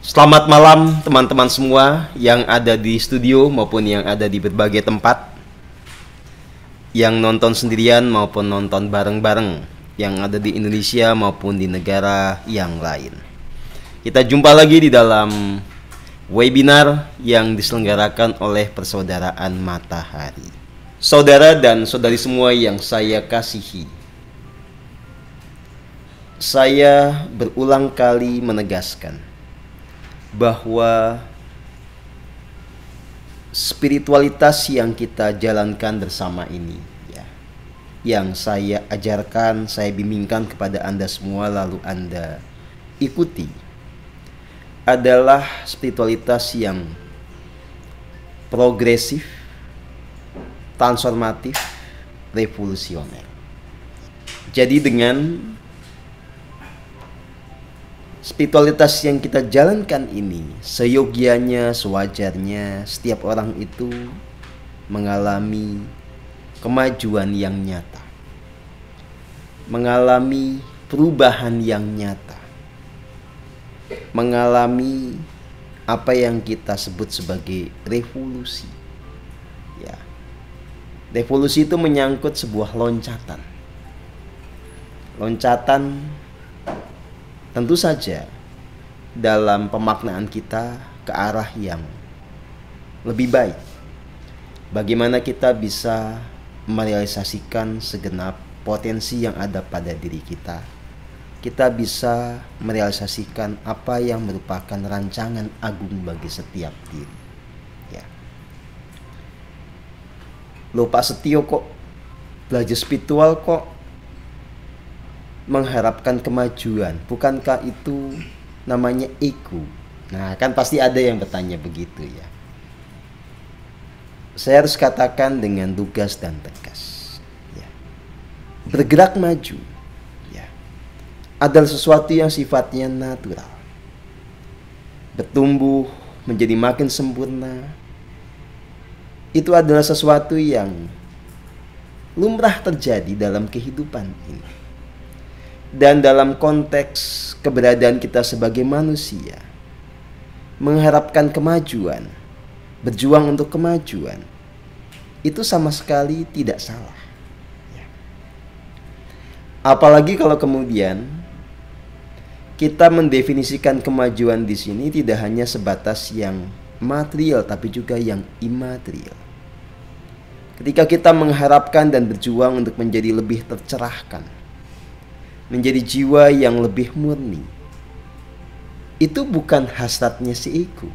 Selamat malam teman-teman semua yang ada di studio maupun yang ada di berbagai tempat, yang nonton sendirian maupun nonton bareng-bareng, yang ada di Indonesia maupun di negara yang lain. Kita jumpa lagi di dalam webinar yang diselenggarakan oleh Persaudaraan Matahari. Saudara dan saudari semua yang saya kasihi, saya berulang kali menegaskan bahwa spiritualitas yang kita jalankan bersama ini, yang saya ajarkan, saya bimbingkan kepada Anda semua lalu Anda ikuti, adalah spiritualitas yang progresif, transformatif, revolusioner. Jadi dengan spiritualitas yang kita jalankan ini, seyogianya, sewajarnya setiap orang itu mengalami kemajuan yang nyata, mengalami perubahan yang nyata, mengalami apa yang kita sebut sebagai revolusi. Ya. Revolusi itu menyangkut sebuah loncatan. Loncatan tentu saja dalam pemaknaan kita ke arah yang lebih baik. Bagaimana kita bisa merealisasikan segenap potensi yang ada pada diri kita. Kita bisa merealisasikan apa yang merupakan rancangan agung bagi setiap diri. Ya. Loh Pak Setio, kok belajar spiritual kok mengharapkan kemajuan, bukankah itu namanya ego? Nah, kan pasti ada yang bertanya begitu ya. Saya harus katakan dengan lugas dan tegas, ya. Bergerak maju, ya, adalah sesuatu yang sifatnya natural. Bertumbuh menjadi makin sempurna, itu adalah sesuatu yang lumrah terjadi dalam kehidupan ini. Dan dalam konteks keberadaan kita sebagai manusia, mengharapkan kemajuan, berjuang untuk kemajuan, itu sama sekali tidak salah. Apalagi kalau kemudian kita mendefinisikan kemajuan di sini tidak hanya sebatas yang material, tapi juga yang imaterial. Ketika kita mengharapkan dan berjuang untuk menjadi lebih tercerahkan, menjadi jiwa yang lebih murni, itu bukan hasratnya si ego,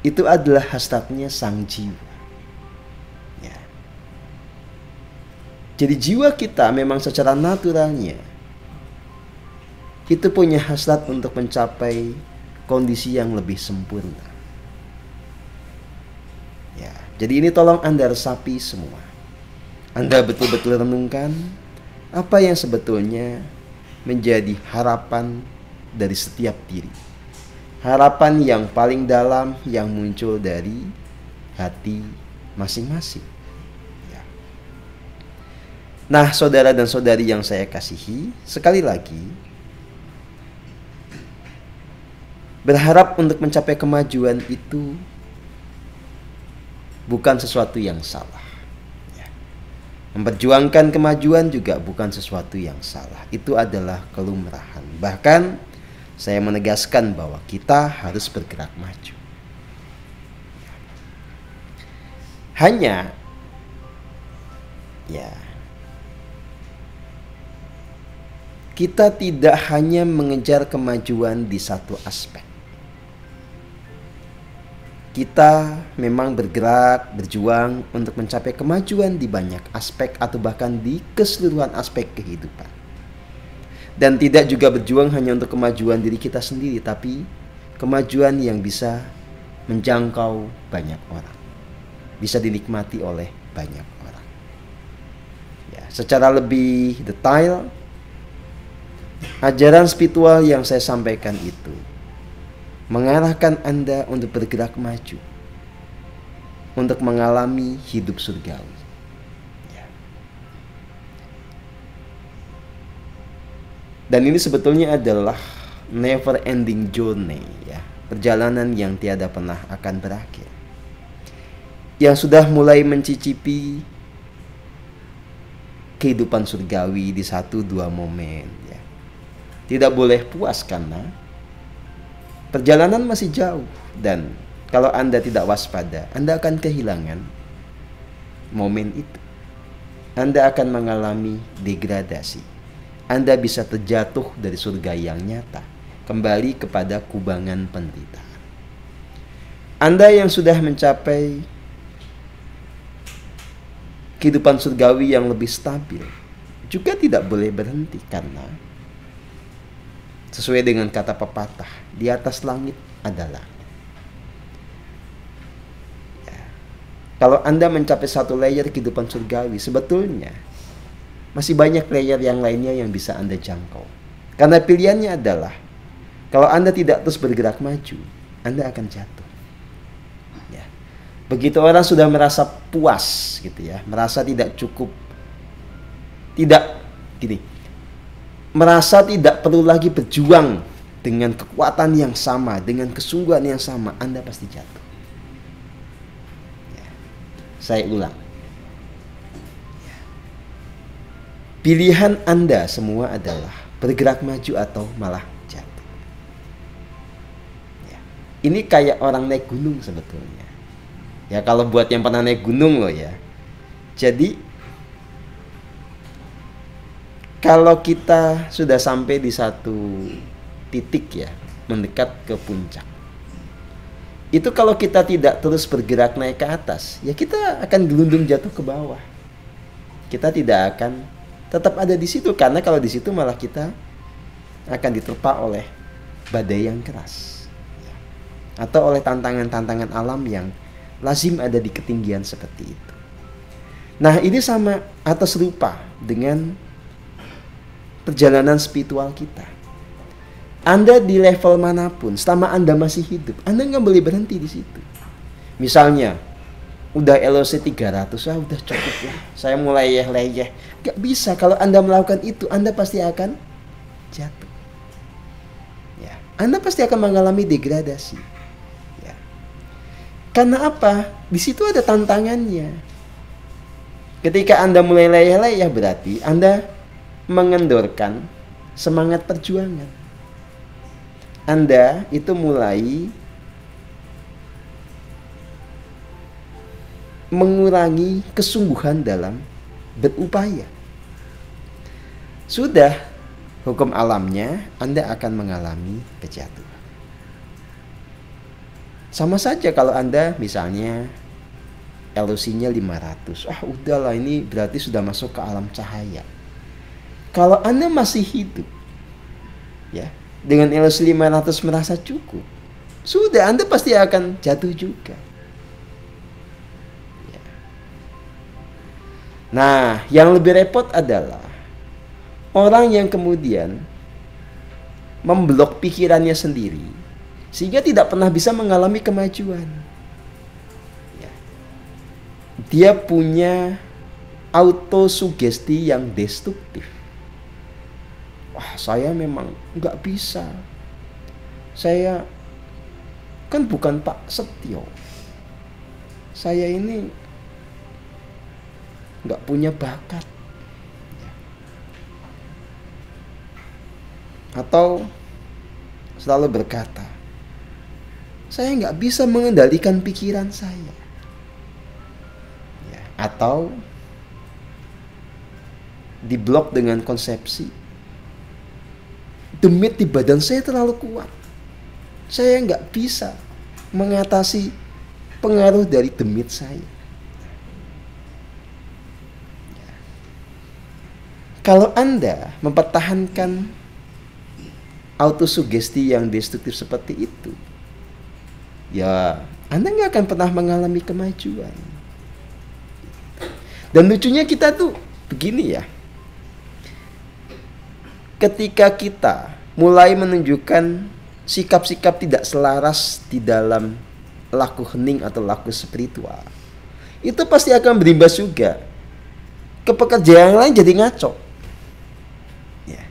itu adalah hasratnya sang jiwa, ya. Jadi jiwa kita memang secara naturalnya itu punya hasrat untuk mencapai kondisi yang lebih sempurna, ya. Jadi ini tolong Anda resapi semua. Anda betul-betul renungkan apa yang sebetulnya menjadi harapan dari setiap diri. Harapan yang paling dalam yang muncul dari hati masing-masing. Ya. Nah, saudara dan saudari yang saya kasihi, sekali lagi, berharap untuk mencapai kemajuan itu bukan sesuatu yang salah. Memperjuangkan kemajuan juga bukan sesuatu yang salah. Itu adalah kelumrahan. Bahkan saya menegaskan bahwa kita harus bergerak maju. Hanya ya, kita tidak hanya mengejar kemajuan di satu aspek. Kita memang bergerak, berjuang untuk mencapai kemajuan di banyak aspek atau bahkan di keseluruhan aspek kehidupan. Dan tidak juga berjuang hanya untuk kemajuan diri kita sendiri, tapi kemajuan yang bisa menjangkau banyak orang, bisa dinikmati oleh banyak orang. Ya, secara lebih detail, ajaran spiritual yang saya sampaikan itu mengarahkan Anda untuk bergerak maju, untuk mengalami hidup surgawi. Dan ini sebetulnya adalah never ending journey, ya, perjalanan yang tiada pernah akan berakhir. Yang sudah mulai mencicipi kehidupan surgawi di 1-2 momen, ya, tidak boleh puas karena perjalanan masih jauh, dan kalau Anda tidak waspada, Anda akan kehilangan momen itu. Anda akan mengalami degradasi. Anda bisa terjatuh dari surga yang nyata kembali kepada kubangan penderitaan. Anda yang sudah mencapai kehidupan surgawi yang lebih stabil juga tidak boleh berhenti, karena sesuai dengan kata pepatah, di atas langit adalah, ya, kalau Anda mencapai satu layer kehidupan surgawi, sebetulnya masih banyak layer yang lainnya yang bisa Anda jangkau. Karena pilihannya adalah, kalau Anda tidak terus bergerak maju, Anda akan jatuh. Ya. Begitu orang sudah merasa puas gitu ya, merasa tidak cukup, merasa tidak perlu lagi berjuang dengan kekuatan yang sama, dengan kesungguhan yang sama, Anda pasti jatuh. Ya. Saya ulang. Ya. Pilihan Anda semua adalah bergerak maju atau malah jatuh. Ya. Ini kayak orang naik gunung sebetulnya. Ya, kalau buat yang pernah naik gunung loh ya. Jadi kalau kita sudah sampai di satu titik ya, mendekat ke puncak, itu kalau kita tidak terus bergerak naik ke atas, ya kita akan gelundung jatuh ke bawah. Kita tidak akan tetap ada di situ, karena kalau di situ malah kita akan diterpa oleh badai yang keras, ya, atau oleh tantangan-tantangan alam yang lazim ada di ketinggian seperti itu. Nah, ini sama atau serupa dengan perjalanan spiritual kita. Anda di level manapun, selama Anda masih hidup, Anda nggak boleh berhenti di situ. Misalnya, udah LOC 300, udah cukup ya, saya mulai leyeh. Gak bisa. Kalau Anda melakukan itu, Anda pasti akan jatuh. Ya, Anda pasti akan mengalami degradasi. Ya. Karena apa? Di situ ada tantangannya. Ketika Anda mulai leyeh-leyeh, berarti Anda mengendorkan semangat perjuangan. Anda itu mulai mengurangi kesungguhan dalam berupaya. Sudah hukum alamnya, Anda akan mengalami kejatuhan. Sama saja kalau Anda misalnya LOC-nya 500. Udahlah, ini berarti sudah masuk ke alam cahaya. Kalau Anda masih hidup ya, dengan LOC 500 merasa cukup, sudah Anda pasti akan jatuh juga. Ya. Nah, yang lebih repot adalah orang yang kemudian memblok pikirannya sendiri sehingga tidak pernah bisa mengalami kemajuan. Ya. Dia punya autosugesti yang destruktif. Saya memang nggak bisa. Saya kan bukan Pak Setio. Saya ini nggak punya bakat. Atau selalu berkata, saya nggak bisa mengendalikan pikiran saya. Ya. Atau diblok dengan konsepsi, demit di badan saya terlalu kuat. Saya nggak bisa mengatasi pengaruh dari demit saya. Ya. Kalau Anda mempertahankan autosugesti yang destruktif seperti itu, ya Anda nggak akan pernah mengalami kemajuan. Dan lucunya kita tuh begini ya. Ketika kita mulai menunjukkan sikap-sikap tidak selaras di dalam laku hening atau laku spiritual, itu pasti akan berimbas juga ke pekerjaan yang lain, jadi ngaco. Ya.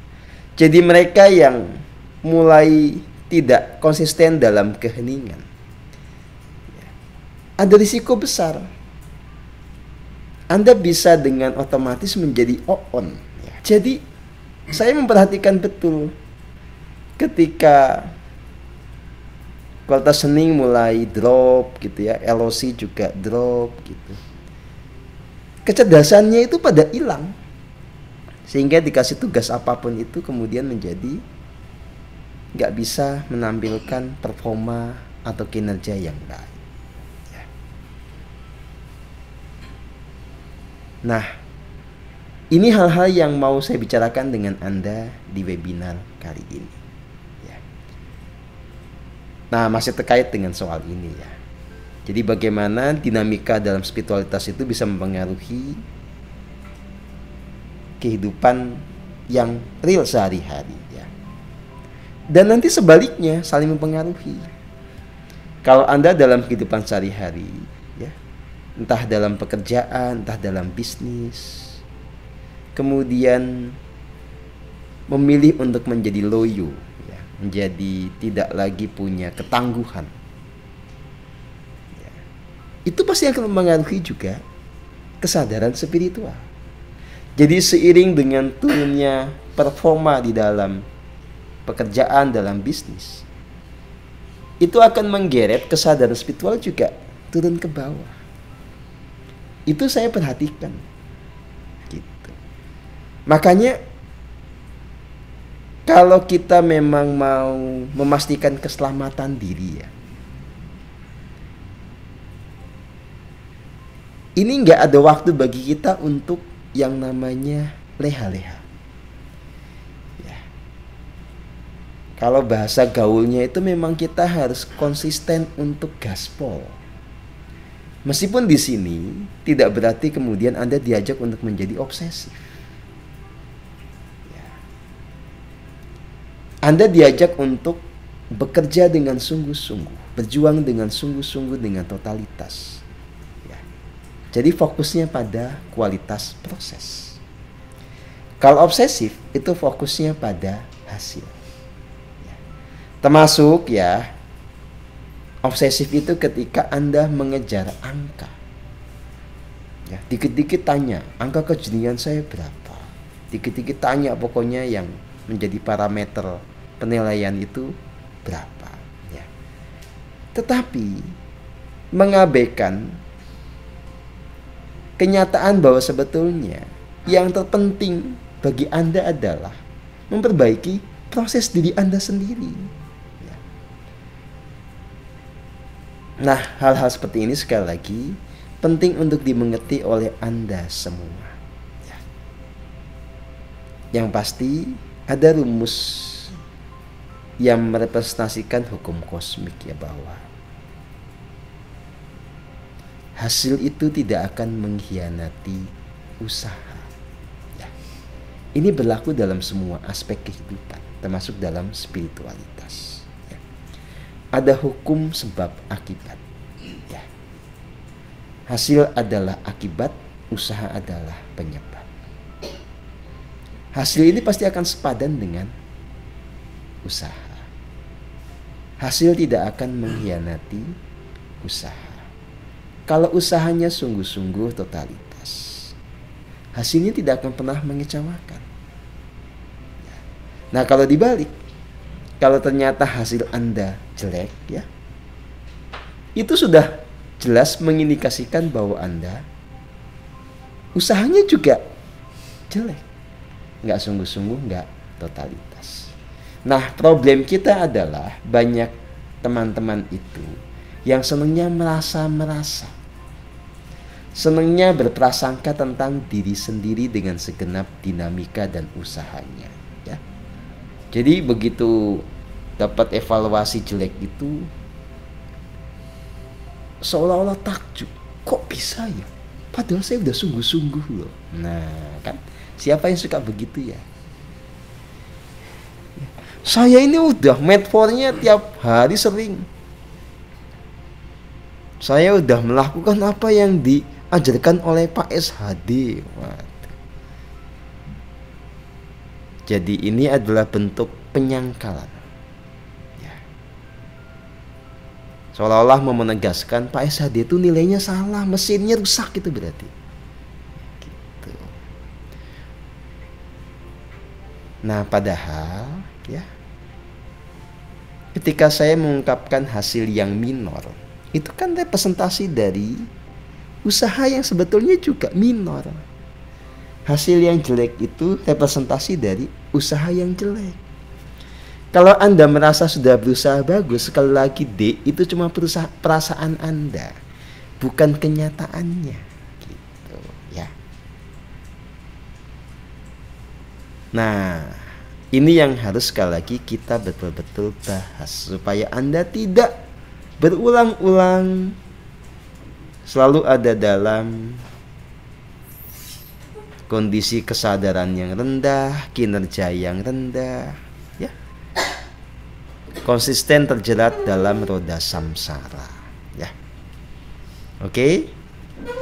Jadi mereka yang mulai tidak konsisten dalam keheningan, ada risiko besar Anda bisa dengan otomatis menjadi on. Jadi saya memperhatikan betul ketika kualitas hening mulai drop gitu ya, LOC juga drop gitu. Kecerdasannya itu pada hilang. Sehingga dikasih tugas apapun itu kemudian menjadi nggak bisa menampilkan performa atau kinerja yang baik. Nah, ini hal-hal yang mau saya bicarakan dengan Anda di webinar kali ini. Nah, masih terkait dengan soal ini ya. Jadi bagaimana dinamika dalam spiritualitas itu bisa mempengaruhi kehidupan yang real sehari-hari ya. Dan nanti sebaliknya saling mempengaruhi. Kalau Anda dalam kehidupan sehari-hari ya, entah dalam pekerjaan, entah dalam bisnis, kemudian memilih untuk menjadi loyo ya, menjadi tidak lagi punya ketangguhan ya, itu pasti akan mempengaruhi juga kesadaran spiritual. Jadi seiring dengan turunnya performa di dalam pekerjaan, dalam bisnis, itu akan menggeret kesadaran spiritual juga turun ke bawah. Itu saya perhatikan gitu. Makanya kalau kita memang mau memastikan keselamatan diri ya, ini nggak ada waktu bagi kita untuk yang namanya leha-leha ya. Kalau bahasa gaulnya itu memang kita harus konsisten untuk gaspol. Meskipun di sini tidak berarti kemudian Anda diajak untuk menjadi obsesif. Anda diajak untuk bekerja dengan sungguh-sungguh, berjuang dengan sungguh-sungguh, dengan totalitas. Jadi fokusnya pada kualitas proses. Kalau obsesif itu fokusnya pada hasil. Termasuk ya, obsesif itu ketika Anda mengejar angka. Ya, dikit-dikit tanya, angka kejenian saya berapa? Dikit-dikit tanya pokoknya yang menjadi parameter penilaian itu berapa. Ya. Tetapi mengabaikan kenyataan bahwa sebetulnya yang terpenting bagi Anda adalah memperbaiki proses diri Anda sendiri. Nah, hal-hal seperti ini sekali lagi penting untuk dimengerti oleh Anda semua. Yang pasti ada rumus yang merepresentasikan hukum kosmik ya, bahwa hasil itu tidak akan mengkhianati usaha. Ya. Ini berlaku dalam semua aspek kehidupan, termasuk dalam spiritualitas. Ya. Ada hukum sebab akibat. Ya. Hasil adalah akibat, usaha adalah penyebab. Hasil ini pasti akan sepadan dengan usaha. Hasil tidak akan mengkhianati usaha. Kalau usahanya sungguh-sungguh totalitas, hasilnya tidak akan pernah mengecewakan. Nah, kalau dibalik, kalau ternyata hasil Anda jelek ya, itu sudah jelas mengindikasikan bahwa Anda usahanya juga jelek, nggak sungguh-sungguh, nggak totalitas. Nah, problem kita adalah banyak teman-teman itu yang senangnya merasa-merasa, senangnya berprasangka tentang diri sendiri dengan segenap dinamika dan usahanya ya. Jadi begitu dapat evaluasi jelek itu seolah-olah takjub, kok bisa ya, padahal saya udah sungguh-sungguh loh. Nah kan, siapa yang suka begitu ya? Saya ini udah medfornya tiap hari sering. Saya udah melakukan apa yang diajarkan oleh Pak SHD. Waduh. Jadi ini adalah bentuk penyangkalan. Seolah-olah mau menegaskan Pak SHD itu nilainya salah, mesinnya rusak itu berarti. Gitu. Nah, padahal ya, ketika saya mengungkapkan hasil yang minor, itu kan representasi dari usaha yang sebetulnya juga minor. Hasil yang jelek itu representasi dari usaha yang jelek. Kalau Anda merasa sudah berusaha bagus, sekali lagi D, itu cuma perasaan Anda, bukan kenyataannya. Gitu, ya. Nah, ini yang harus sekali lagi kita betul-betul bahas, supaya Anda tidak berulang-ulang selalu ada dalam kondisi kesadaran yang rendah, kinerja yang rendah, ya, konsisten terjerat dalam roda samsara, ya. Oke,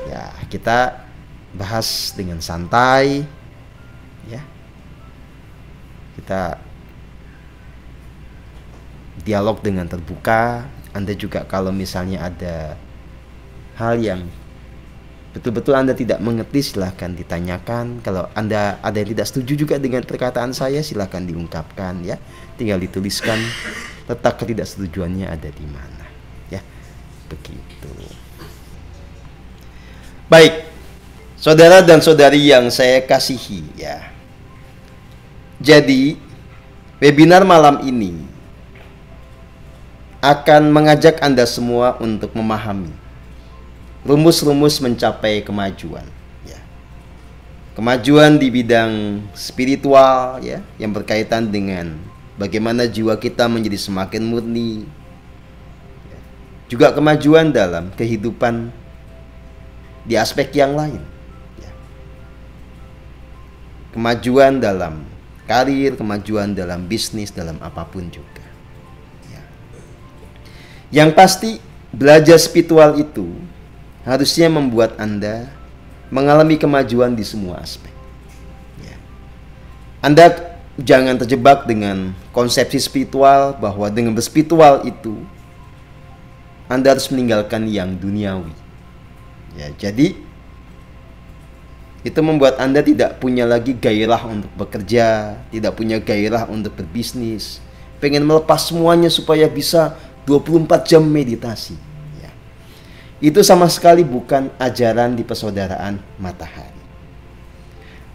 ya, kita bahas dengan santai, ya. Kita dialog dengan terbuka. Anda juga kalau misalnya ada hal yang betul-betul Anda tidak mengerti, silahkan ditanyakan. Kalau Anda ada yang tidak setuju juga dengan perkataan saya, silahkan diungkapkan, ya. Tinggal dituliskan letak ketidaksetujuannya ada di mana, ya. Begitu. Baik, saudara dan saudari yang saya kasihi, ya. Jadi, webinar malam ini akan mengajak Anda semua untuk memahami rumus-rumus mencapai kemajuan, ya. Kemajuan di bidang spiritual, ya, yang berkaitan dengan bagaimana jiwa kita menjadi semakin murni, ya. Juga kemajuan dalam kehidupan di aspek yang lain, ya. Kemajuan dalam karir, kemajuan dalam bisnis, dalam apapun juga, ya. Yang pasti belajar spiritual itu harusnya membuat Anda mengalami kemajuan di semua aspek, ya. Anda jangan terjebak dengan konsepsi spiritual bahwa dengan berspiritual itu Anda harus meninggalkan yang duniawi, ya. Jadi itu membuat Anda tidak punya lagi gairah untuk bekerja, tidak punya gairah untuk berbisnis, pengen melepas semuanya supaya bisa 24 jam meditasi. Itu sama sekali bukan ajaran di persaudaraan matahari.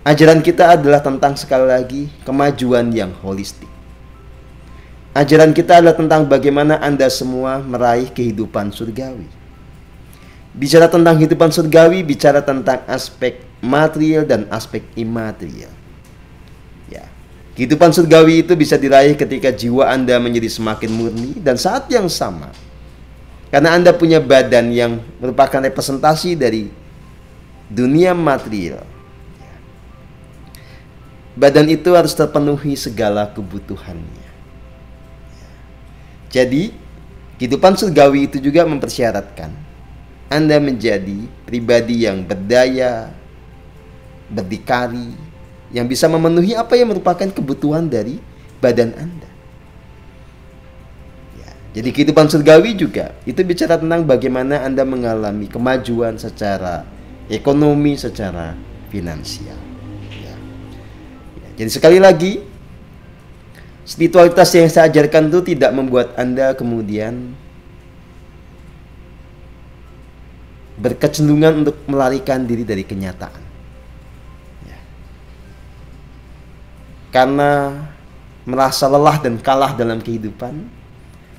Ajaran kita adalah tentang, sekali lagi, kemajuan yang holistik. Ajaran kita adalah tentang bagaimana Anda semua meraih kehidupan surgawi. Bicara tentang kehidupan surgawi, bicara tentang aspek material dan aspek imaterial, ya. Kehidupan surgawi itu bisa diraih ketika jiwa Anda menjadi semakin murni, dan saat yang sama, karena Anda punya badan yang merupakan representasi dari dunia material, badan itu harus terpenuhi segala kebutuhannya. Jadi, kehidupan surgawi itu juga mempersyaratkan Anda menjadi pribadi yang berdaya, berdikari, yang bisa memenuhi apa yang merupakan kebutuhan dari badan Anda. Jadi kehidupan surgawi juga itu bicara tentang bagaimana Anda mengalami kemajuan secara ekonomi, secara finansial, ya. Jadi sekali lagi, spiritualitas yang saya ajarkan itu tidak membuat Anda kemudian berkecenderungan untuk melarikan diri dari kenyataan, ya. Karena merasa lelah dan kalah dalam kehidupan,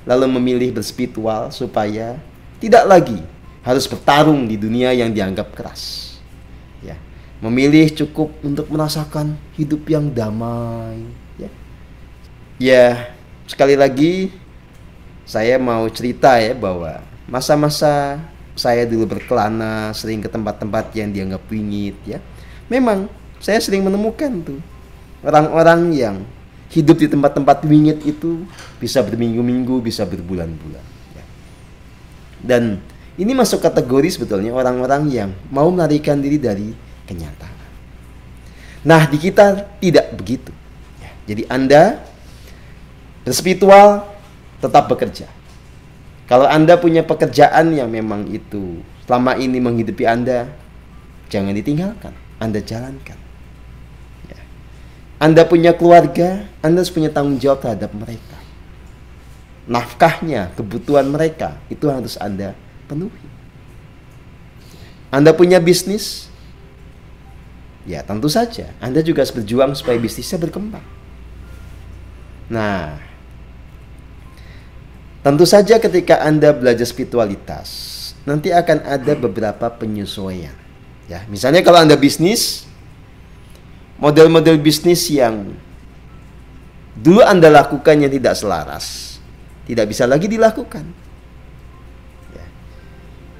lalu memilih berspiritual supaya tidak lagi harus bertarung di dunia yang dianggap keras, ya. Memilih cukup untuk merasakan hidup yang damai, ya. Ya, sekali lagi saya mau cerita, ya, bahwa masa-masa saya dulu berkelana, sering ke tempat-tempat yang dianggap wingit, ya. Memang saya sering menemukan tuh orang-orang yang hidup di tempat-tempat wingit itu bisa berminggu-minggu, bisa berbulan-bulan, ya. Dan ini masuk kategori sebetulnya orang-orang yang mau melarikan diri dari kenyataan. Nah, di kita tidak begitu, ya. Jadi Anda berspiritual tetap bekerja, Kalau Anda punya pekerjaan yang memang itu selama ini menghidupi Anda, jangan ditinggalkan, Anda jalankan. Ya. Anda punya keluarga, Anda harus punya tanggung jawab terhadap mereka. Nafkahnya, kebutuhan mereka, itu harus Anda penuhi. Anda punya bisnis, ya tentu saja Anda juga harus berjuang supaya bisnisnya berkembang. Nah, tentu saja ketika Anda belajar spiritualitas, nanti akan ada beberapa penyesuaian. Ya, misalnya kalau Anda bisnis, model-model bisnis yang dulu Anda lakukan yang tidak selaras, tidak bisa lagi dilakukan. Ya.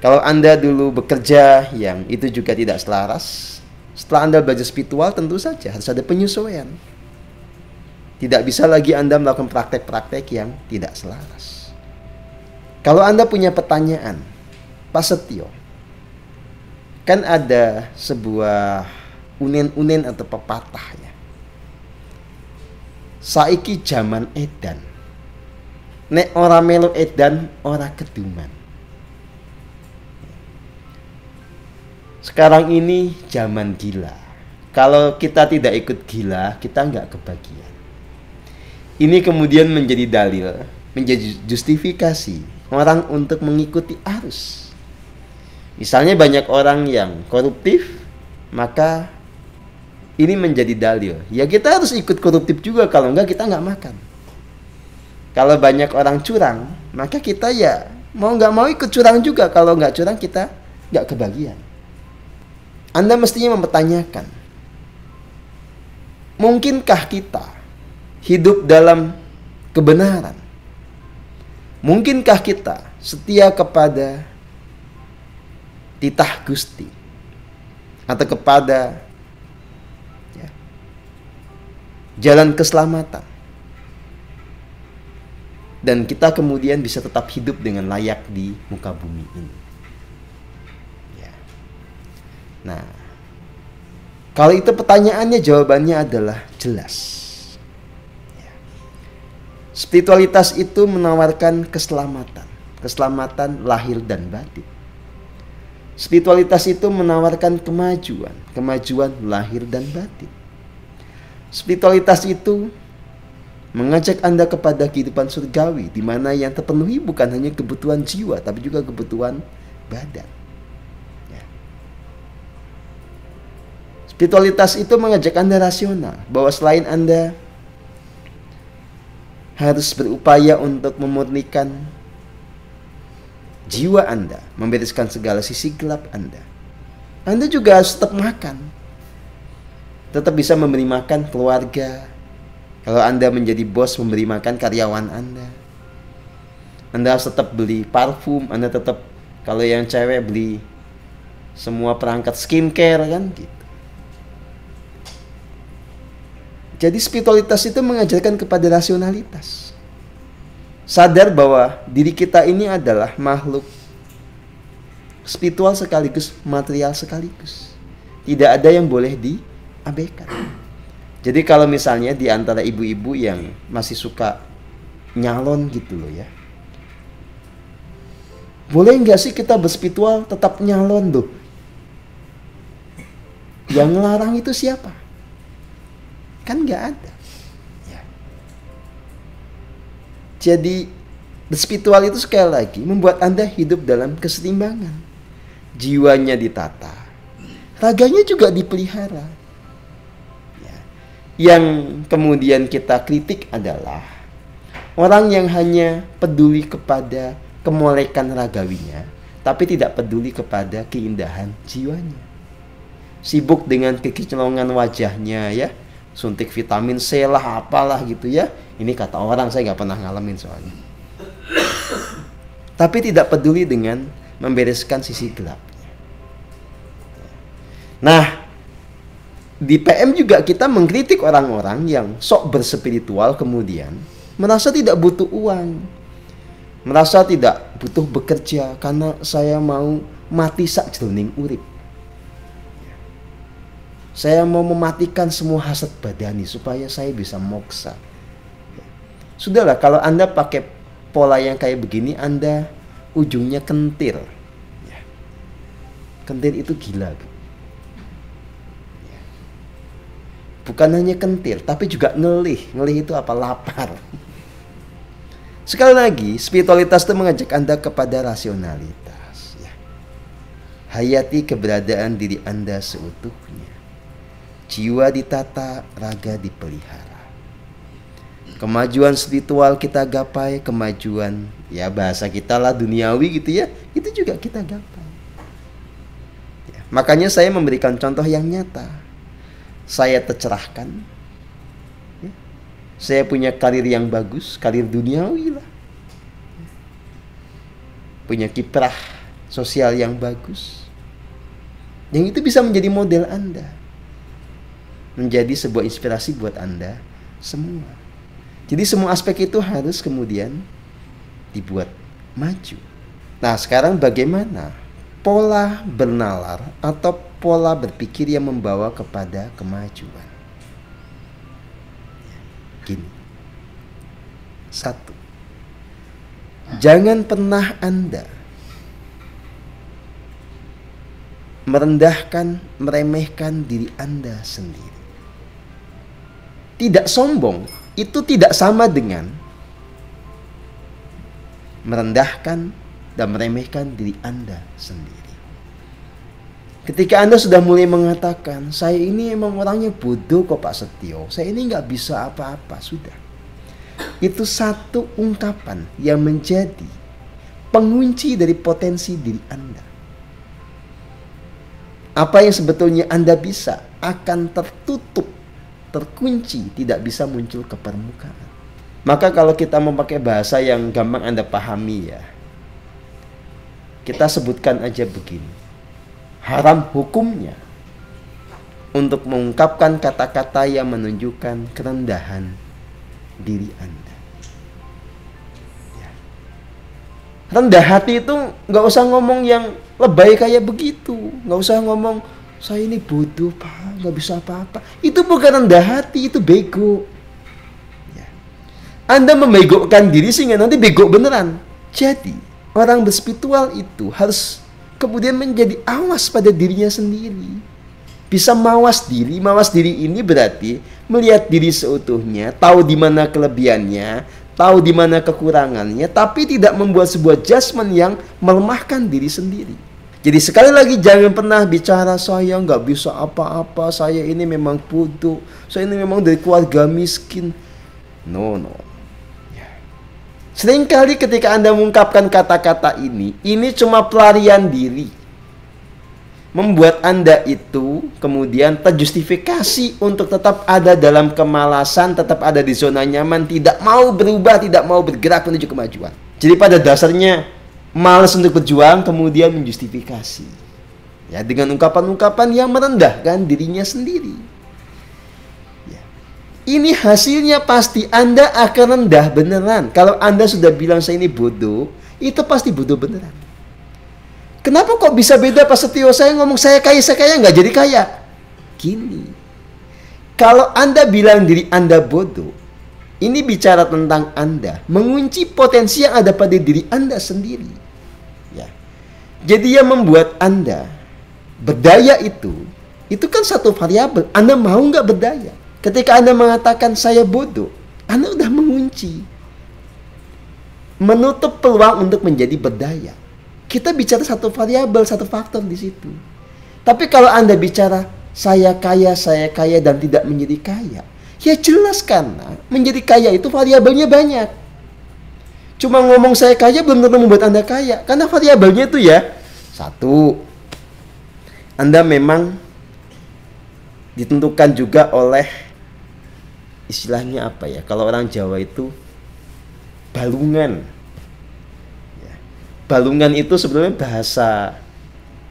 Kalau Anda dulu bekerja yang itu juga tidak selaras, setelah Anda belajar spiritual tentu saja harus ada penyesuaian. Tidak bisa lagi Anda melakukan praktek-praktek yang tidak selaras. Kalau Anda punya pertanyaan, Pak Setio, kan ada sebuah unen-unen atau pepatahnya. Saiki zaman edan, nek ora melu edan ora keduman. Sekarang ini zaman gila. Kalau kita tidak ikut gila, kita nggak kebagian. Ini kemudian menjadi dalil, menjadi justifikasi orang untuk mengikuti arus. Misalnya banyak orang yang koruptif, maka ini menjadi dalil. Ya kita harus ikut koruptif juga, kalau enggak kita nggak makan. Kalau banyak orang curang, maka kita ya mau nggak mau ikut curang juga. Kalau nggak curang kita nggak kebagian. Anda mestinya mempertanyakan, mungkinkah kita hidup dalam kebenaran? Mungkinkah kita setia kepada titah Gusti atau kepada jalan keselamatan, dan kita kemudian bisa tetap hidup dengan layak di muka bumi ini? Ya. Nah, kalau itu pertanyaannya, jawabannya adalah jelas. Spiritualitas itu menawarkan keselamatan, keselamatan lahir dan batin. Spiritualitas itu menawarkan kemajuan, kemajuan lahir dan batin. Spiritualitas itu mengajak Anda kepada kehidupan surgawi, di mana yang terpenuhi bukan hanya kebutuhan jiwa, tapi juga kebutuhan badan. Ya. Spiritualitas itu mengajak Anda rasional, bahwa selain Anda harus berupaya untuk memurnikan jiwa Anda, membereskan segala sisi gelap Anda, Anda juga harus tetap makan, tetap bisa memberi makan keluarga. Kalau Anda menjadi bos, memberi makan karyawan Anda. Anda harus tetap beli parfum, Anda tetap, kalau yang cewek, beli semua perangkat skincare, kan gitu. Jadi spiritualitas itu mengajarkan kepada rasionalitas. Sadar bahwa diri kita ini adalah makhluk spiritual sekaligus material sekaligus. Tidak ada yang boleh diabaikan. Jadi kalau misalnya di antara ibu-ibu yang masih suka nyalon gitu loh ya, boleh nggak sih kita berspiritual tetap nyalon tuh? Yang ngelarang itu siapa? Kan nggak ada. Ya. Jadi spiritual itu sekali lagi membuat Anda hidup dalam keseimbangan. Jiwanya ditata, raganya juga dipelihara. Ya. Yang kemudian kita kritik adalah orang yang hanya peduli kepada kemolekan ragawinya, tapi tidak peduli kepada keindahan jiwanya. Sibuk dengan kekicolongan wajahnya ya, suntik vitamin C lah apalah gitu ya. Ini kata orang, saya nggak pernah ngalamin soalnya. Tapi tidak peduli dengan membereskan sisi gelapnya. Nah, di PM juga kita mengkritik orang-orang yang sok berspiritual kemudian merasa tidak butuh uang, merasa tidak butuh bekerja karena saya mau mati sakjroning urip. Saya mau mematikan semua hasad badani supaya saya bisa moksa. Sudahlah, kalau Anda pakai pola yang kayak begini Anda ujungnya kentir. Ya. Kentir itu gila. Ya. Bukan hanya kentir, tapi juga ngelih. Ngelih itu apa? Lapar. Sekali lagi, spiritualitas itu mengajak Anda kepada rasionalitas. Ya. Hayati keberadaan diri Anda seutuhnya. Jiwa ditata, raga dipelihara. Kemajuan spiritual kita gapai, kemajuan ya bahasa kita lah duniawi gitu ya, itu juga kita gapai. Ya, makanya saya memberikan contoh yang nyata. Saya tercerahkan. Ya, saya punya karir yang bagus, karir duniawi lah. Punya kiprah sosial yang bagus. Yang itu bisa menjadi model Anda. Menjadi sebuah inspirasi buat Anda semua. Jadi semua aspek itu harus kemudian dibuat maju. Nah, sekarang bagaimana pola bernalar atau pola berpikir yang membawa kepada kemajuan? Gini. 1. Jangan pernah Anda merendahkan, meremehkan diri Anda sendiri. Tidak sombong itu tidak sama dengan merendahkan dan meremehkan diri Anda sendiri. Ketika Anda sudah mulai mengatakan, saya ini emang orangnya bodoh kok Pak Setio, saya ini nggak bisa apa-apa, sudah. Itu satu ungkapan yang menjadi pengunci dari potensi diri Anda. Apa yang sebetulnya Anda bisa akan tertutup, terkunci, tidak bisa muncul ke permukaan. Maka kalau kita memakai bahasa yang gampang Anda pahami ya, kita sebutkan aja begini. Haram hukumnya untuk mengungkapkan kata-kata yang menunjukkan kerendahan diri Anda. Ya. Rendah hati itu nggak usah ngomong yang lebay kayak begitu. Nggak usah ngomong, saya ini bodoh Pak, gak bisa apa-apa. Itu bukan rendah hati, itu bego. Ya. Anda membegokkan diri sehingga nanti bego beneran. Jadi orang berspiritual itu harus kemudian menjadi awas pada dirinya sendiri. Bisa mawas diri. Mawas diri ini berarti melihat diri seutuhnya, tahu di mana kelebihannya, tahu di mana kekurangannya, tapi tidak membuat sebuah judgement yang melemahkan diri sendiri. Jadi sekali lagi jangan pernah bicara saya nggak bisa apa-apa, saya ini memang bodoh, saya ini memang dari keluarga miskin. No. Ya. Seringkali ketika Anda mengungkapkan kata-kata ini cuma pelarian diri. Membuat Anda itu kemudian terjustifikasi untuk tetap ada dalam kemalasan, tetap ada di zona nyaman, tidak mau berubah, tidak mau bergerak menuju kemajuan. Jadi pada dasarnya malas untuk berjuang, kemudian menjustifikasi ya dengan ungkapan-ungkapan yang merendahkan dirinya sendiri. Ya. Ini hasilnya pasti Anda akan rendah beneran. Kalau Anda sudah bilang saya ini bodoh, itu pasti bodoh beneran. Kenapa kok bisa beda Pak Setio? Saya ngomong saya kaya nggak jadi kaya. Gini, kalau Anda bilang diri Anda bodoh, ini bicara tentang Anda mengunci potensi yang ada pada diri Anda sendiri. Jadi yang membuat Anda berdaya itu kan satu variabel. Anda mau nggak berdaya? Ketika Anda mengatakan saya bodoh, Anda udah mengunci, menutup peluang untuk menjadi berdaya. Kita bicara satu variabel, satu faktor di situ. Tapi kalau Anda bicara saya kaya dan tidak menjadi kaya, ya jelas karena menjadi kaya itu variabelnya banyak. Cuma ngomong saya kaya belum tentu membuat Anda kaya. Karena variabelnya itu ya, 1, Anda memang ditentukan juga oleh istilahnya apa ya? Kalau orang Jawa itu balungan. Ya. Balungan itu sebenarnya bahasa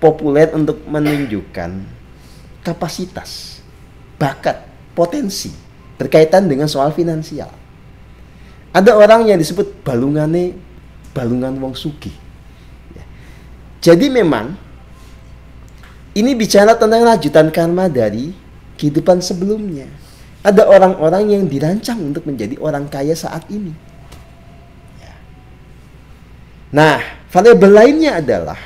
populer untuk menunjukkan kapasitas, bakat, potensi berkaitan dengan soal finansial. Ada orang yang disebut balungan wong sugih. Ya. Jadi memang ini bicara tentang lanjutan karma dari kehidupan sebelumnya. Ada orang-orang yang dirancang untuk menjadi orang kaya saat ini. Ya. Nah, variabel lainnya adalah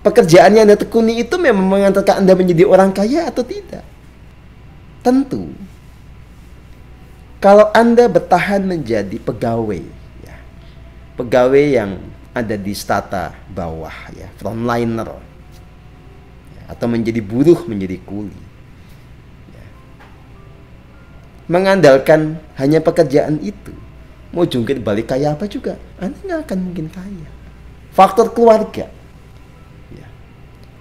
pekerjaan yang Anda tekuni itu memang mengantarkan Anda menjadi orang kaya atau tidak. Tentu, kalau Anda bertahan menjadi pegawai, ya, pegawai yang ada di strata bawah, ya, frontliner, ya, atau menjadi buruh, menjadi kuli, ya, mengandalkan hanya pekerjaan itu, mau jungkir balik kaya apa juga, Anda nggak akan mungkin kaya. Faktor keluarga, ya,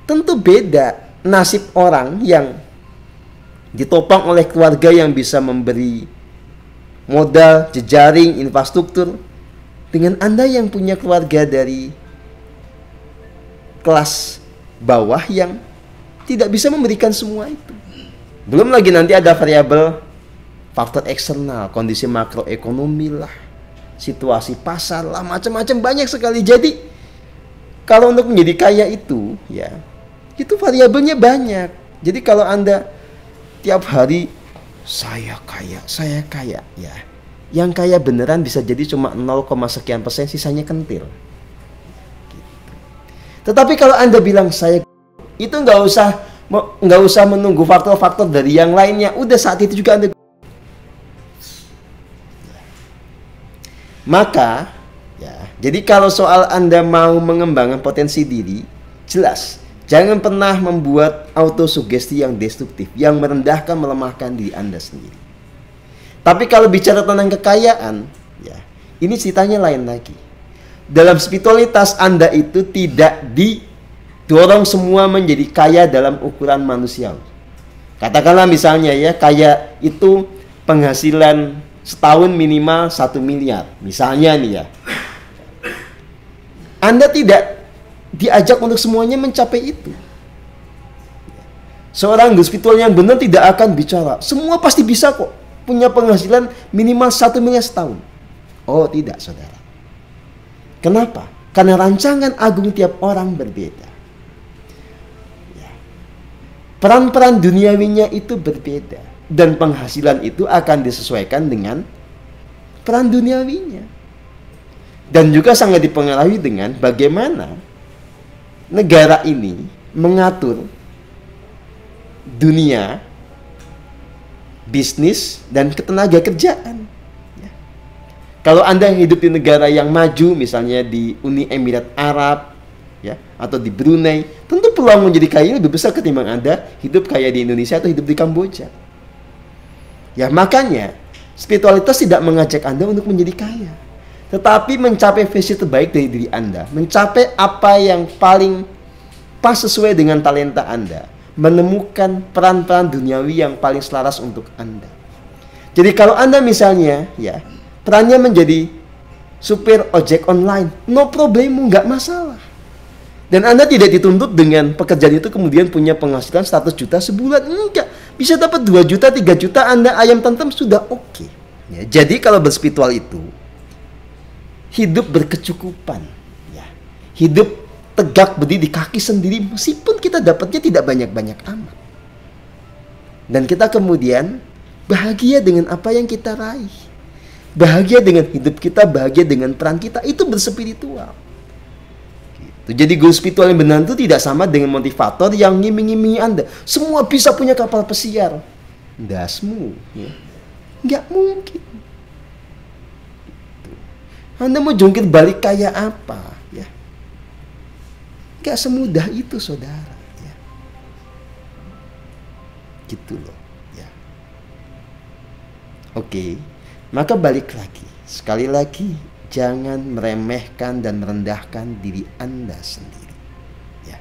tentu beda nasib orang yang ditopang oleh keluarga yang bisa memberi modal, jejaring, infrastruktur, dengan Anda yang punya keluarga dari kelas bawah yang tidak bisa memberikan semua itu. Belum lagi nanti ada variabel faktor eksternal, kondisi makroekonomi lah, situasi pasar lah, macam-macam banyak sekali. Jadi kalau untuk menjadi kaya itu, ya, itu variabelnya banyak. Jadi kalau Anda tiap hari saya kaya, ya, yang kaya beneran bisa jadi cuma 0, sekian persen, sisanya kentil. Gitu. Tetapi kalau Anda bilang saya, itu nggak usah menunggu faktor-faktor dari yang lainnya. Udah saat itu juga Anda. Maka, ya, jadi kalau soal Anda mau mengembangkan potensi diri, jelas, jangan pernah membuat autosugesti yang destruktif, yang merendahkan, melemahkan diri Anda sendiri. Tapi kalau bicara tentang kekayaan, ya, ini ceritanya lain lagi. Dalam spiritualitas Anda itu tidak didorong semua menjadi kaya dalam ukuran manusiawi. Katakanlah misalnya, ya, kaya itu penghasilan setahun minimal 1 miliar. Misalnya nih, ya, Anda tidak diajak untuk semuanya mencapai itu. Seorang guru spiritual yang benar tidak akan bicara semua pasti bisa kok punya penghasilan minimal 1 miliar setahun. Oh tidak, saudara. Kenapa? Karena rancangan agung tiap orang berbeda, ya. Peran-peran duniawinya itu berbeda, dan penghasilan itu akan disesuaikan dengan peran duniawinya. Dan juga sangat dipengaruhi dengan bagaimana negara ini mengatur dunia bisnis dan ketenaga kerjaan. Ya. Kalau Anda hidup di negara yang maju, misalnya di Uni Emirat Arab, ya, atau di Brunei, tentu peluang menjadi kaya lebih besar ketimbang Anda hidup kaya di Indonesia atau hidup di Kamboja. Ya, makanya spiritualitas tidak mengajak Anda untuk menjadi kaya, tetapi mencapai versi terbaik dari diri Anda, mencapai apa yang paling pas sesuai dengan talenta Anda, menemukan peran-peran duniawi yang paling selaras untuk Anda. Jadi kalau Anda misalnya, ya, perannya menjadi supir ojek online, no problem, nggak masalah. Dan Anda tidak dituntut dengan pekerjaan itu kemudian punya penghasilan 100 juta sebulan, enggak. Bisa dapat 2 juta, 3 juta, Anda ayam tentem sudah oke. Ya, jadi kalau berspiritual itu hidup berkecukupan, ya. Hidup tegak berdiri di kaki sendiri, meskipun kita dapatnya tidak banyak-banyak amat. Dan kita kemudian bahagia dengan apa yang kita raih, bahagia dengan hidup kita, bahagia dengan peran kita, itu berspiritual. Gitu. Jadi guru spiritual yang benar itu tidak sama dengan motivator yang ngiming-ngimingi Anda. Semua bisa punya kapal pesiar. Dasmu, ya. Nggak mungkin. Gitu. Anda mau jungkir balik kaya apa? Ya. Gak semudah itu, saudara, ya. Gitu loh, ya. Oke, maka balik lagi, sekali lagi, jangan meremehkan dan merendahkan diri Anda sendiri, ya.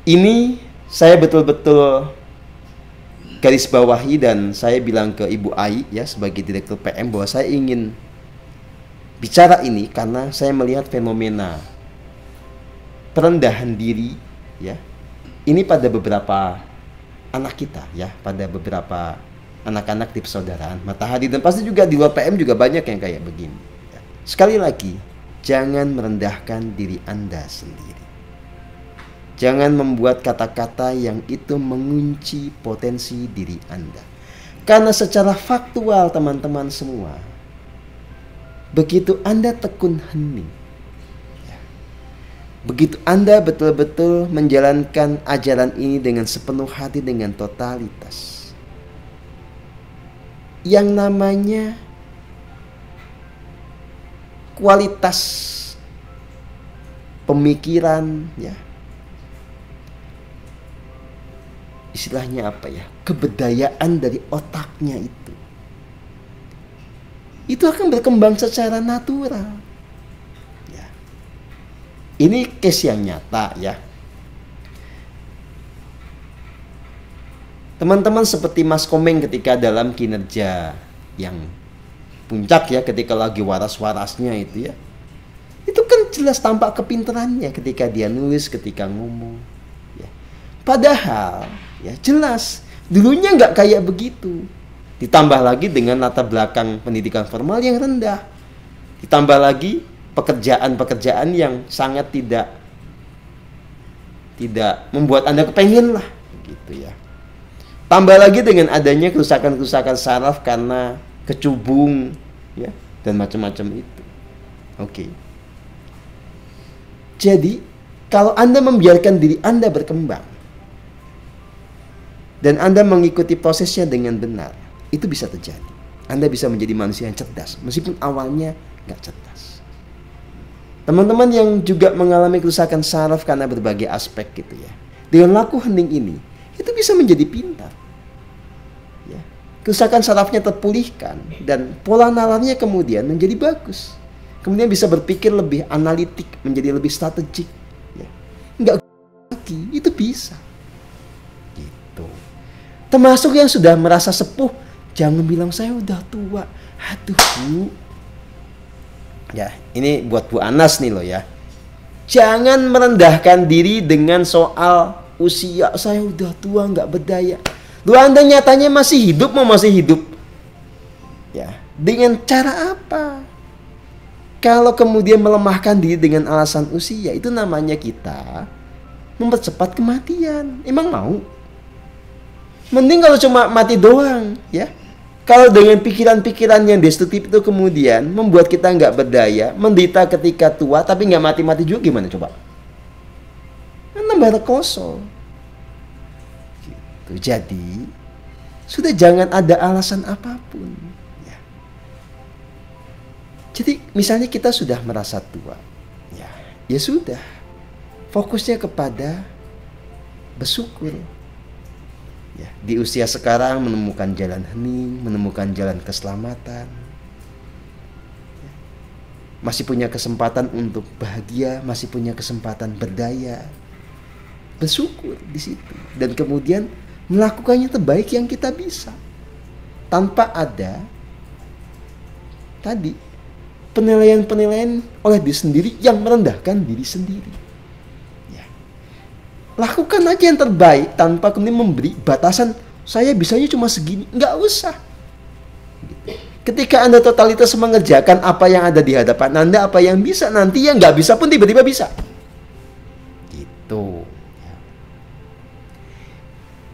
Ini saya betul-betul garis bawahi, dan saya bilang ke Ibu Ai, ya, sebagai Direktur PM, bahwa saya ingin bicara ini karena saya melihat fenomena perendahan diri, ya, ini pada beberapa anak kita, ya, pada beberapa anak-anak di persaudaraan Matahari, dan pasti juga di luar PM juga banyak yang kayak begini, ya. Sekali lagi, jangan merendahkan diri Anda sendiri. Jangan membuat kata-kata yang itu mengunci potensi diri Anda. Karena secara faktual, teman-teman semua, begitu Anda tekun hening, begitu Anda betul-betul menjalankan ajaran ini dengan sepenuh hati, dengan totalitas, yang namanya kualitas pemikiran, ya, istilahnya apa ya, kebudayaan dari otaknya itu akan berkembang secara natural. Ya. Ini case yang nyata ya. Teman-teman seperti Mas Komeng ketika dalam kinerja yang puncak ya, ketika lagi waras-warasnya itu ya, itu kan jelas tampak kepintarannya ketika dia nulis, ketika ngomong ya. Padahal ya jelas dulunya nggak kayak begitu. Ditambah lagi dengan latar belakang pendidikan formal yang rendah, ditambah lagi pekerjaan-pekerjaan yang sangat tidak membuat Anda kepengen lah gitu ya. Tambah lagi dengan adanya kerusakan-kerusakan saraf karena kecubung ya, dan macam-macam itu. Oke. Jadi kalau Anda membiarkan diri Anda berkembang dan Anda mengikuti prosesnya dengan benar, itu bisa terjadi. Anda bisa menjadi manusia yang cerdas meskipun awalnya nggak cerdas. Teman-teman yang juga mengalami kerusakan saraf karena berbagai aspek gitu ya, dengan laku hening ini itu bisa menjadi pintar ya. Kerusakan sarafnya terpulihkan dan pola nalarnya kemudian menjadi bagus. Kemudian bisa berpikir lebih analitik, menjadi lebih strategik ya. Nggak lagi, itu bisa gitu. Termasuk yang sudah merasa sepuh, jangan bilang saya udah tua. Aduh Bu. Ya, ini buat Bu Anas nih loh ya. Jangan merendahkan diri dengan soal usia. Saya udah tua, nggak berdaya. Lu Anda nyatanya masih hidup, mau masih hidup. Ya, dengan cara apa? Kalau kemudian melemahkan diri dengan alasan usia, itu namanya kita mempercepat kematian. Emang mau? Mending kalau cuma mati doang ya. Kalau dengan pikiran-pikiran yang destruktif itu kemudian membuat kita nggak berdaya, menderita ketika tua tapi nggak mati-mati juga, gimana coba? Nambah rekoso. Gitu. Jadi sudah jangan ada alasan apapun. Ya. Jadi misalnya kita sudah merasa tua, ya sudah, fokusnya kepada bersyukur. Ya, di usia sekarang menemukan jalan hening, menemukan jalan keselamatan, ya, masih punya kesempatan untuk bahagia, masih punya kesempatan berdaya, bersyukur di situ, dan kemudian melakukannya terbaik yang kita bisa, tanpa ada tadi penilaian-penilaian oleh diri sendiri yang merendahkan diri sendiri. Lakukan aja yang terbaik tanpa kemudian memberi batasan, saya bisanya cuma segini. Nggak usah. Ketika Anda totalitas mengerjakan apa yang ada di hadapan Anda, apa yang bisa, nanti yang nggak bisa pun tiba-tiba bisa. Gitu.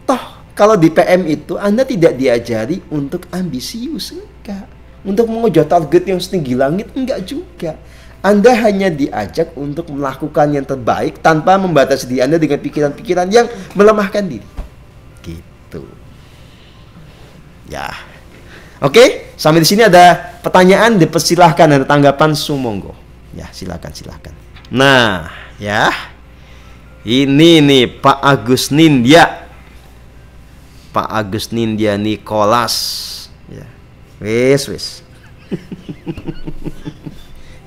Toh, kalau di PM itu Anda tidak diajari untuk ambisius, enggak. Untuk mengejar target yang setinggi langit, enggak juga. Anda hanya diajak untuk melakukan yang terbaik tanpa membatasi diri Anda dengan pikiran-pikiran yang melemahkan diri. Gitu. Ya. Oke, sampai di sini ada pertanyaan, dipersilahkan, ada tanggapan, sumonggo. Ya, silakan. Nah, ya. Ini nih Pak Agus Nindya. Pak Agus Nindya Nicholas. Ya. Wes.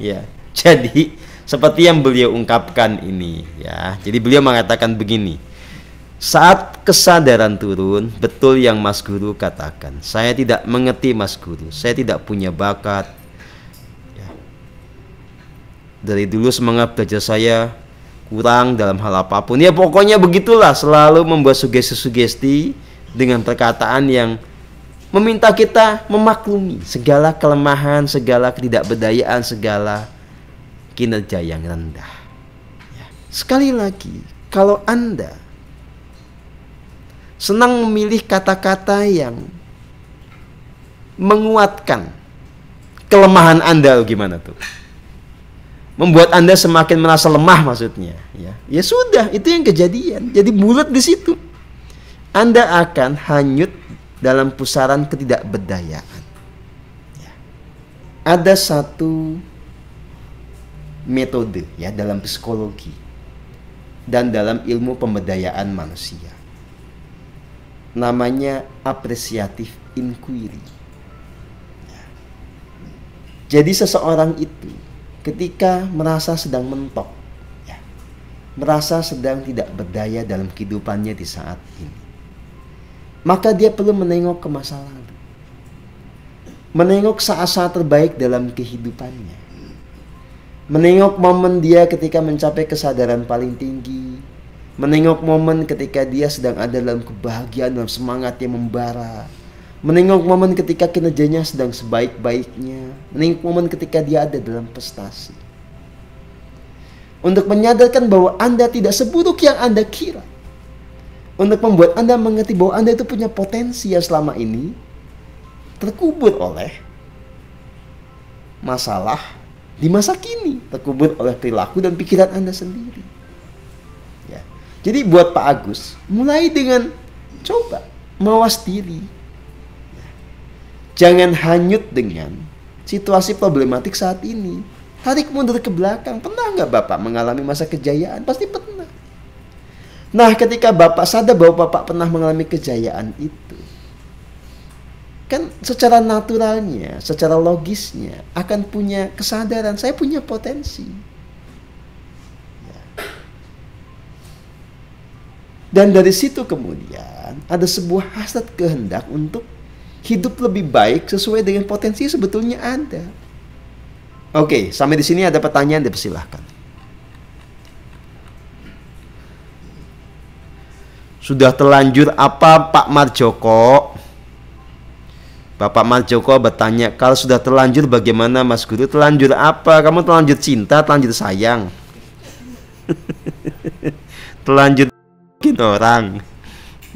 Ya. Jadi seperti yang beliau ungkapkan ini ya. Jadi beliau mengatakan begini. Saat kesadaran turun, betul yang Mas Guru katakan. Saya tidak mengerti Mas Guru. Saya tidak punya bakat. Ya. Dari dulu semangat belajar saya kurang dalam hal apapun. Ya pokoknya begitulah, selalu membuat sugesti-sugesti dengan perkataan yang meminta kita memaklumi segala kelemahan, segala ketidakberdayaan, segala kinerja yang rendah. Ya. Sekali lagi, kalau Anda senang memilih kata-kata yang menguatkan kelemahan Anda gimana tuh? Membuat Anda semakin merasa lemah maksudnya, ya. Ya sudah, itu yang kejadian. Jadi bulat di situ. Anda akan hanyut dalam pusaran ketidakberdayaan. Ya. Ada satu metode ya dalam psikologi dan dalam ilmu pemberdayaan manusia. Namanya appreciative inquiry. Ya. Jadi seseorang itu ketika merasa sedang mentok, ya, merasa sedang tidak berdaya dalam kehidupannya di saat ini, maka dia perlu menengok ke masa lalu. Menengok saat-saat terbaik dalam kehidupannya. Menengok momen dia ketika mencapai kesadaran paling tinggi. Menengok momen ketika dia sedang ada dalam kebahagiaan, dalam semangat yang membara. Menengok momen ketika kinerjanya sedang sebaik-baiknya. Menengok momen ketika dia ada dalam prestasi. Untuk menyadarkan bahwa Anda tidak seburuk yang Anda kira. Untuk membuat Anda mengerti bahwa Anda itu punya potensi yang selama ini terkubur oleh masalah di masa kini, terkubur oleh perilaku dan pikiran Anda sendiri. Ya. Jadi buat Pak Agus, mulai dengan coba mawas diri. Ya. Jangan hanyut dengan situasi problematik saat ini. Tarik mundur ke belakang. Pernah nggak Bapak mengalami masa kejayaan? Pasti pernah. Nah, ketika Bapak sadar bahwa Bapak pernah mengalami kejayaan itu, kan secara naturalnya, secara logisnya akan punya kesadaran, saya punya potensi. Ya. Dan dari situ kemudian ada sebuah hasrat kehendak untuk hidup lebih baik sesuai dengan potensi sebetulnya ada. Oke, sampai di sini ada pertanyaan, dipersilahkan. Sudah terlanjur apa Pak Marjoko? Bapak Marjoko bertanya, kalau sudah terlanjur bagaimana Mas Guru? Terlanjur apa? Kamu terlanjur cinta, terlanjur sayang? Terlanjur bikin orang?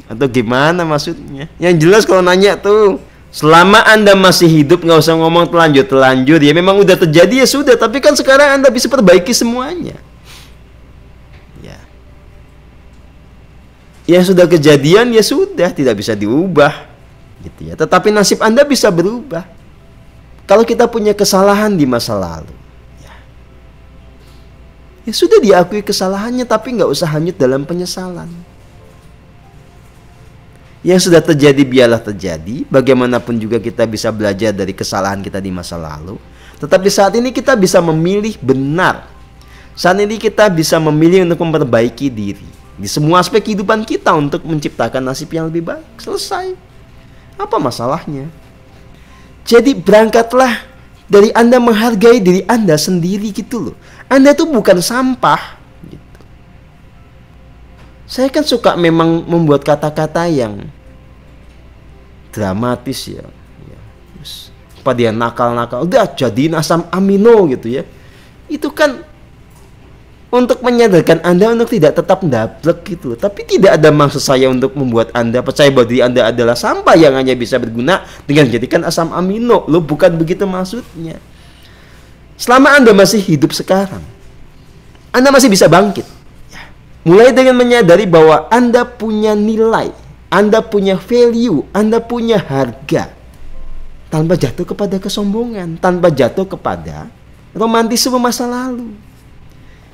Atau gimana maksudnya? Yang jelas kalau nanya tuh, selama Anda masih hidup nggak usah ngomong terlanjur. Ya memang udah terjadi ya sudah. Tapi kan sekarang Anda bisa perbaiki semuanya. Yang sudah kejadian ya sudah, tidak bisa diubah gitu ya. Tetapi nasib Anda bisa berubah kalau kita punya kesalahan di masa lalu. Ya sudah, diakui kesalahannya, tapi nggak usah hanyut dalam penyesalan. Yang sudah terjadi biarlah terjadi. Bagaimanapun juga kita bisa belajar dari kesalahan kita di masa lalu. Tetapi saat ini kita bisa memilih benar. Saat ini kita bisa memilih untuk memperbaiki diri di semua aspek kehidupan kita untuk menciptakan nasib yang lebih baik. Selesai. Apa masalahnya? Jadi berangkatlah dari Anda menghargai diri Anda sendiri gitu loh. Anda tuh bukan sampah gitu. Saya kan suka memang membuat kata-kata yang dramatis ya. Apa dia nakal-nakal, udah jadiin asam amino gitu ya. Itu kan untuk menyadarkan Anda untuk tidak tetap ndablek gitu. Tapi tidak ada maksud saya untuk membuat Anda percaya bahwa diri Anda adalah sampah yang hanya bisa berguna dengan menjadikan asam amino. Loh, bukan begitu maksudnya. Selama Anda masih hidup sekarang, Anda masih bisa bangkit. Ya. Mulai dengan menyadari bahwa Anda punya nilai, Anda punya value, Anda punya harga. Tanpa jatuh kepada kesombongan, tanpa jatuh kepada romantisme masa lalu.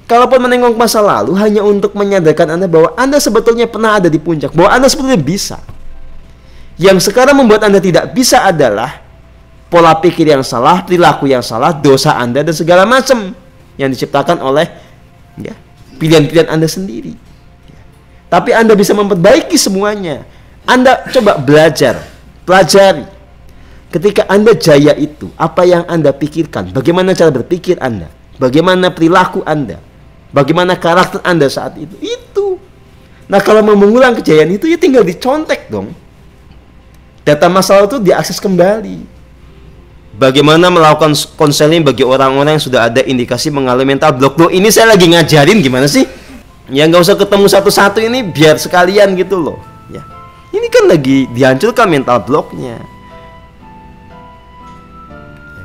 Kalaupun menengok masa lalu hanya untuk menyadarkan Anda bahwa Anda sebetulnya pernah ada di puncak, bahwa Anda sebetulnya bisa. Yang sekarang membuat Anda tidak bisa adalah pola pikir yang salah, perilaku yang salah, dosa Anda dan segala macam yang diciptakan oleh pilihan-pilihan Anda sendiri. Tapi Anda bisa memperbaiki semuanya. Anda coba belajar, pelajari. Ketika Anda jaya itu, apa yang Anda pikirkan, bagaimana cara berpikir Anda, bagaimana perilaku Anda, bagaimana karakter Anda saat itu. Itu. Nah, kalau mau mengulang kejayaan itu, ya tinggal dicontek dong. Data masa lalu itu diakses kembali. Bagaimana melakukan konseling bagi orang-orang yang sudah ada indikasi mengalami mental block. Loh, ini saya lagi ngajarin gimana sih? Ya nggak usah ketemu satu-satu ini, biar sekalian gitu loh. Ya, ini kan lagi dihancurkan mental blocknya.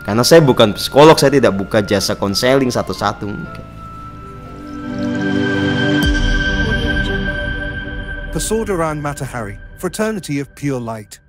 Karena saya bukan psikolog, saya tidak buka jasa konseling satu-satu. Pesaudaraan Matahari, Fraternity of Pure Light.